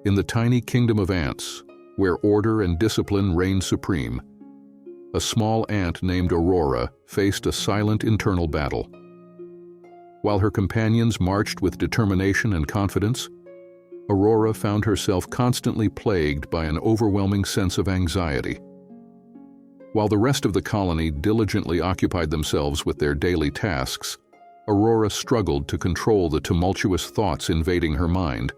In the tiny kingdom of ants, where order and discipline reign supreme, a small ant named Aurora faced a silent internal battle. While her companions marched with determination and confidence, Aurora found herself constantly plagued by an overwhelming sense of anxiety. While the rest of the colony diligently occupied themselves with their daily tasks, Aurora struggled to control the tumultuous thoughts invading her mind,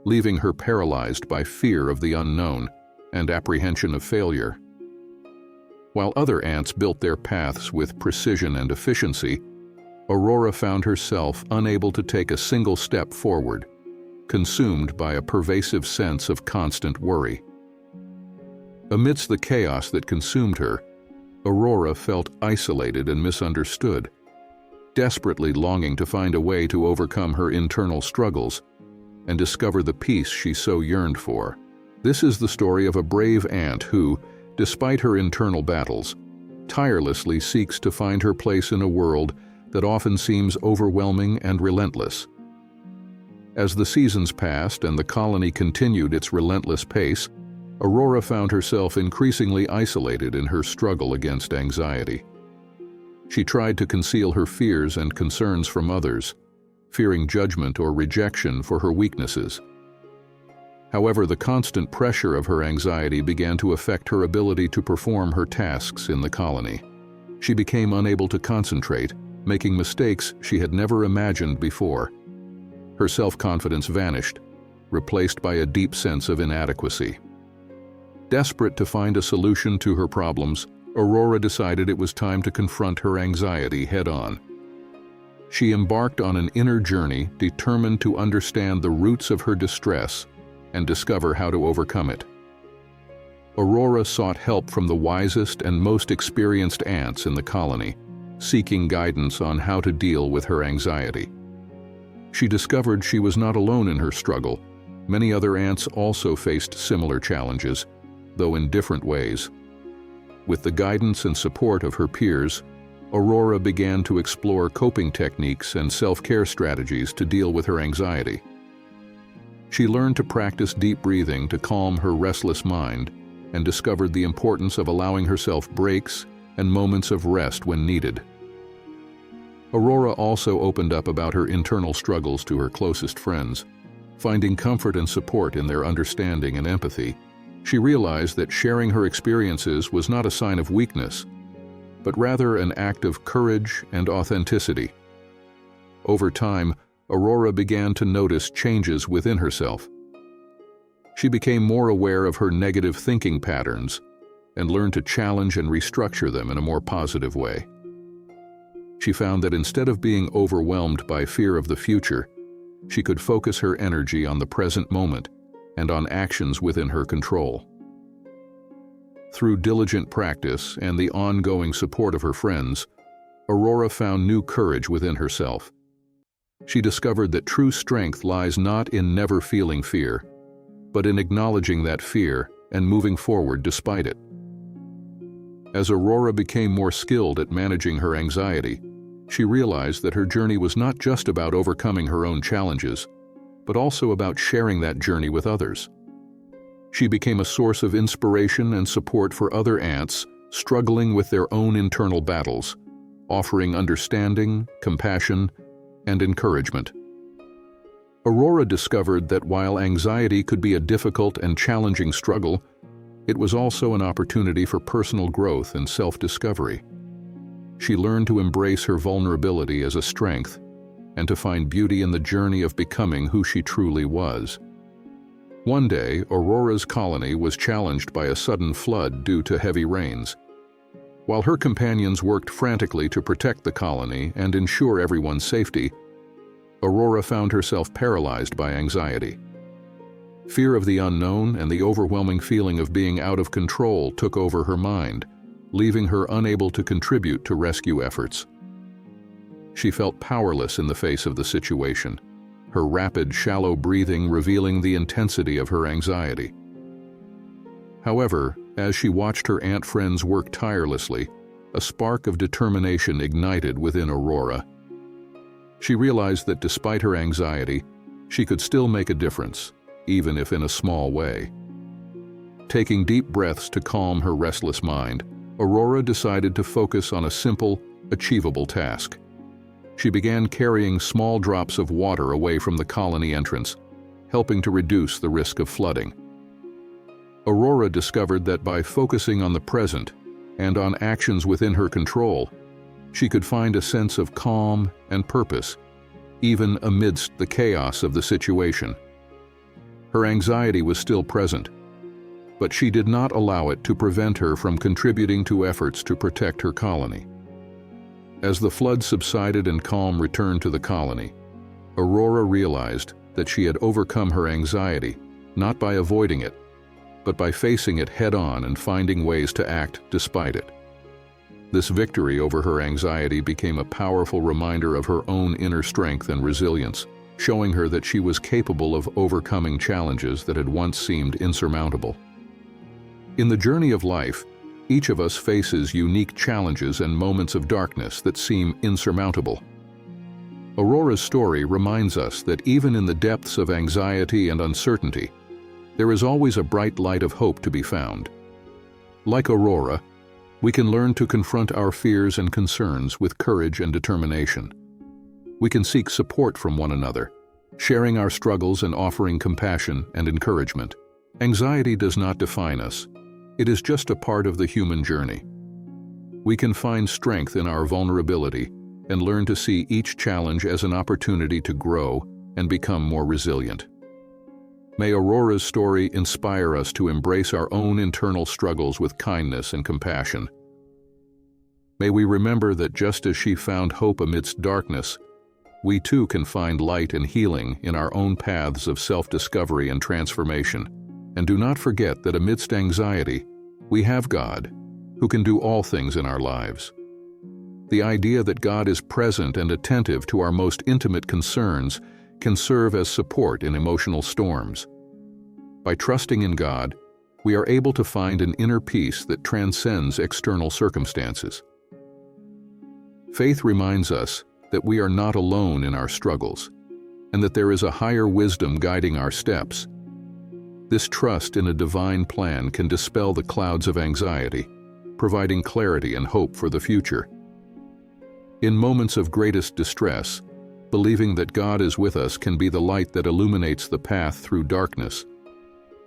leaving her paralyzed by fear of the unknown and apprehension of failure. While other ants built their paths with precision and efficiency, Aurora found herself unable to take a single step forward, consumed by a pervasive sense of constant worry. Amidst the chaos that consumed her, Aurora felt isolated and misunderstood, desperately longing to find a way to overcome her internal struggles and discover the peace she so yearned for. This is the story of a brave ant who, despite her internal battles, tirelessly seeks to find her place in a world that often seems overwhelming and relentless. As the seasons passed and the colony continued its relentless pace, Aurora found herself increasingly isolated in her struggle against anxiety. She tried to conceal her fears and concerns from others, fearing judgment or rejection for her weaknesses. However, the constant pressure of her anxiety began to affect her ability to perform her tasks in the colony. She became unable to concentrate, making mistakes she had never imagined before. Her self-confidence vanished, replaced by a deep sense of inadequacy. Desperate to find a solution to her problems, Aurora decided it was time to confront her anxiety head-on. She embarked on an inner journey determined to understand the roots of her distress and discover how to overcome it. Aurora sought help from the wisest and most experienced ants in the colony, seeking guidance on how to deal with her anxiety. She discovered she was not alone in her struggle. Many other ants also faced similar challenges, though in different ways. With the guidance and support of her peers, Aurora began to explore coping techniques and self-care strategies to deal with her anxiety. She learned to practice deep breathing to calm her restless mind and discovered the importance of allowing herself breaks and moments of rest when needed. Aurora also opened up about her internal struggles to her closest friends. Finding comfort and support in their understanding and empathy, she realized that sharing her experiences was not a sign of weakness, but rather an act of courage and authenticity. Over time, Aurora began to notice changes within herself. She became more aware of her negative thinking patterns and learned to challenge and restructure them in a more positive way. She found that instead of being overwhelmed by fear of the future, she could focus her energy on the present moment and on actions within her control. Through diligent practice and the ongoing support of her friends, Aurora found new courage within herself. She discovered that true strength lies not in never feeling fear, but in acknowledging that fear and moving forward despite it. As Aurora became more skilled at managing her anxiety, she realized that her journey was not just about overcoming her own challenges, but also about sharing that journey with others. She became a source of inspiration and support for other ants struggling with their own internal battles, offering understanding, compassion, and encouragement. Aurora discovered that while anxiety could be a difficult and challenging struggle, it was also an opportunity for personal growth and self-discovery. She learned to embrace her vulnerability as a strength and to find beauty in the journey of becoming who she truly was. One day, Aurora's colony was challenged by a sudden flood due to heavy rains. While her companions worked frantically to protect the colony and ensure everyone's safety, Aurora found herself paralyzed by anxiety. Fear of the unknown and the overwhelming feeling of being out of control took over her mind, leaving her unable to contribute to rescue efforts. She felt powerless in the face of the situation, her rapid, shallow breathing revealing the intensity of her anxiety. However, as she watched her ant friends work tirelessly, a spark of determination ignited within Aurora. She realized that despite her anxiety, she could still make a difference, even if in a small way. Taking deep breaths to calm her restless mind, Aurora decided to focus on a simple, achievable task. She began carrying small drops of water away from the colony entrance, helping to reduce the risk of flooding. Aurora discovered that by focusing on the present and on actions within her control, she could find a sense of calm and purpose, even amidst the chaos of the situation. Her anxiety was still present, but she did not allow it to prevent her from contributing to efforts to protect her colony. As the flood subsided and calm returned to the colony, Aurora realized that she had overcome her anxiety, not by avoiding it, but by facing it head-on and finding ways to act despite it. This victory over her anxiety became a powerful reminder of her own inner strength and resilience, showing her that she was capable of overcoming challenges that had once seemed insurmountable. In the journey of life, each of us faces unique challenges and moments of darkness that seem insurmountable. Aurora's story reminds us that even in the depths of anxiety and uncertainty, there is always a bright light of hope to be found. Like Aurora, we can learn to confront our fears and concerns with courage and determination. We can seek support from one another, sharing our struggles and offering compassion and encouragement. Anxiety does not define us. It is just a part of the human journey. We can find strength in our vulnerability and learn to see each challenge as an opportunity to grow and become more resilient. May Aurora's story inspire us to embrace our own internal struggles with kindness and compassion. May we remember that just as she found hope amidst darkness, we too can find light and healing in our own paths of self-discovery and transformation. And do not forget that amidst anxiety, we have God, who can do all things in our lives. The idea that God is present and attentive to our most intimate concerns can serve as support in emotional storms. By trusting in God, we are able to find an inner peace that transcends external circumstances. Faith reminds us that we are not alone in our struggles, and that there is a higher wisdom guiding our steps. This trust in a divine plan can dispel the clouds of anxiety, providing clarity and hope for the future. In moments of greatest distress, believing that God is with us can be the light that illuminates the path through darkness,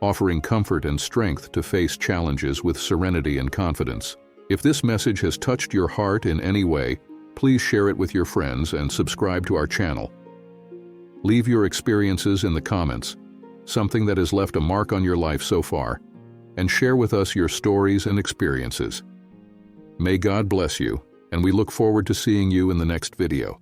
offering comfort and strength to face challenges with serenity and confidence. If this message has touched your heart in any way, please share it with your friends and subscribe to our channel. Leave your experiences in the comments, something that has left a mark on your life so far, and share with us your stories and experiences. May God bless you, and we look forward to seeing you in the next video.